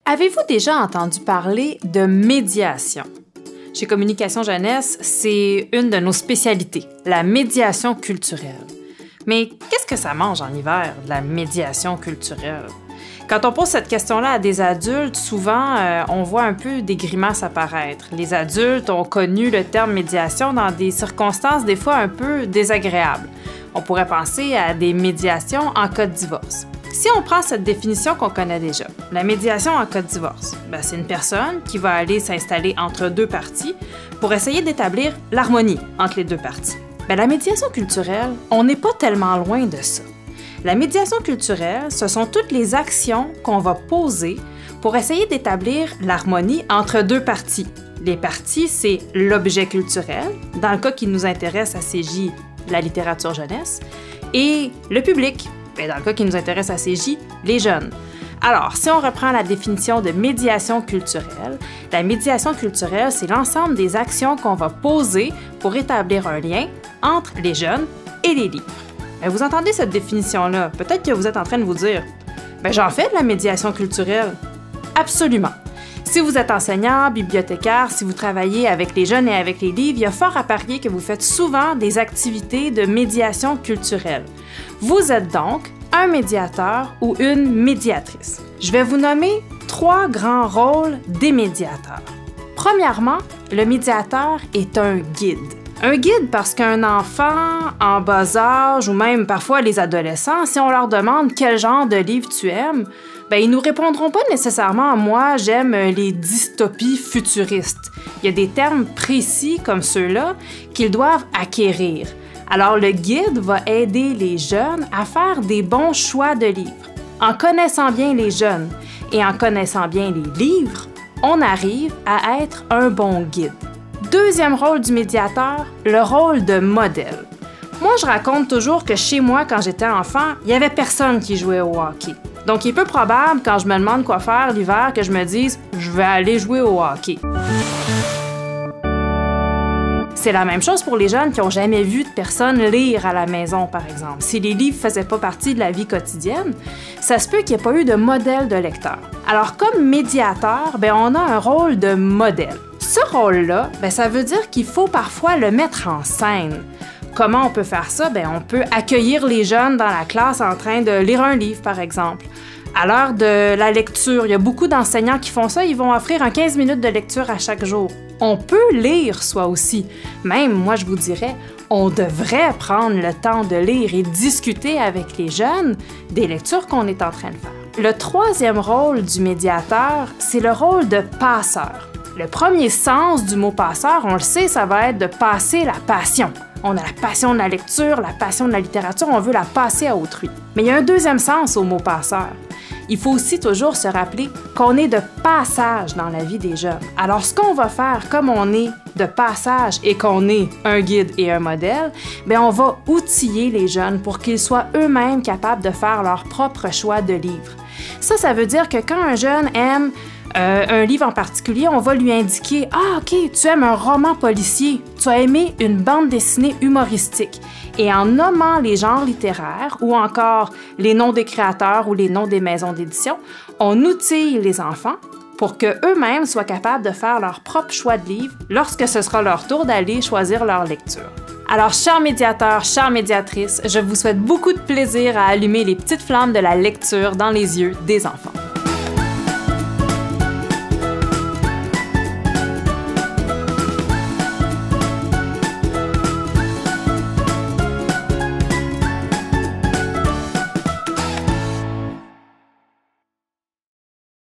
Avez-vous déjà entendu parler de médiation? Chez Communication Jeunesse, c'est une de nos spécialités, la médiation culturelle. Mais qu'est-ce que ça mange en hiver, de la médiation culturelle? Quand on pose cette question-là à des adultes, souvent, on voit un peu des grimaces apparaître. Les adultes ont connu le terme médiation dans des circonstances des fois un peu désagréables. On pourrait penser à des médiations en cas de divorce. Si on prend cette définition qu'on connaît déjà, la médiation en cas de divorce, c'est une personne qui va aller s'installer entre deux parties pour essayer d'établir l'harmonie entre les deux parties. La médiation culturelle, on n'est pas tellement loin de ça. La médiation culturelle, ce sont toutes les actions qu'on va poser pour essayer d'établir l'harmonie entre deux parties. Les parties, c'est l'objet culturel, dans le cas qui nous intéresse à CJ, la littérature jeunesse, et le public, dans le cas qui nous intéresse à CJ, les jeunes. Alors, si on reprend la définition de médiation culturelle, la médiation culturelle, c'est l'ensemble des actions qu'on va poser pour établir un lien entre les jeunes et les livres. Vous entendez cette définition-là? Peut-être que vous êtes en train de vous dire « j'en fais de la médiation culturelle. » Absolument. Si vous êtes enseignant, bibliothécaire, si vous travaillez avec les jeunes et avec les livres, il y a fort à parier que vous faites souvent des activités de médiation culturelle. Vous êtes donc un médiateur ou une médiatrice. Je vais vous nommer 3 grands rôles des médiateurs. Premièrement, le médiateur est un guide. Un guide parce qu'un enfant en bas âge ou même parfois les adolescents, si on leur demande quel genre de livre tu aimes, ils nous répondront pas nécessairement « moi, j'aime les dystopies futuristes ». Il y a des termes précis comme ceux-là qu'ils doivent acquérir. Alors le guide va aider les jeunes à faire des bons choix de livres. En connaissant bien les jeunes et en connaissant bien les livres, on arrive à être un bon guide. Deuxième rôle du médiateur, le rôle de modèle. Moi, je raconte toujours que chez moi, quand j'étais enfant, il n'y avait personne qui jouait au hockey. Donc, il est peu probable, quand je me demande quoi faire l'hiver, que je me dise « je vais aller jouer au hockey ». C'est la même chose pour les jeunes qui n'ont jamais vu de personne lire à la maison, par exemple. Si les livres ne faisaient pas partie de la vie quotidienne, ça se peut qu'il n'y ait pas eu de modèle de lecteur. Alors, comme médiateur, on a un rôle de modèle. Ce rôle-là, ça veut dire qu'il faut parfois le mettre en scène. Comment on peut faire ça? On peut accueillir les jeunes dans la classe en train de lire un livre, par exemple. À l'heure de la lecture, il y a beaucoup d'enseignants qui font ça, ils vont offrir un 15 minutes de lecture à chaque jour. On peut lire soi aussi. Même, moi, je vous dirais, on devrait prendre le temps de lire et discuter avec les jeunes des lectures qu'on est en train de faire. Le troisième rôle du médiateur, c'est le rôle de passeur. Le premier sens du mot passeur, on le sait, ça va être de passer la passion. On a la passion de la lecture, la passion de la littérature, on veut la passer à autrui. Mais il y a un deuxième sens au mot passeur. Il faut aussi toujours se rappeler qu'on est de passage dans la vie des jeunes. Alors, ce qu'on va faire, comme on est de passage et qu'on est un guide et un modèle, on va outiller les jeunes pour qu'ils soient eux-mêmes capables de faire leur propre choix de livre. Ça veut dire que quand un jeune aime un livre en particulier, on va lui indiquer « Ah, OK, tu aimes un roman policier, tu as aimé une bande dessinée humoristique. » Et en nommant les genres littéraires ou encore les noms des créateurs ou les noms des maisons d'édition, on outille les enfants pour qu'eux-mêmes soient capables de faire leur propre choix de livre lorsque ce sera leur tour d'aller choisir leur lecture. Alors, chers médiateurs, chères médiatrices, je vous souhaite beaucoup de plaisir à allumer les petites flammes de la lecture dans les yeux des enfants.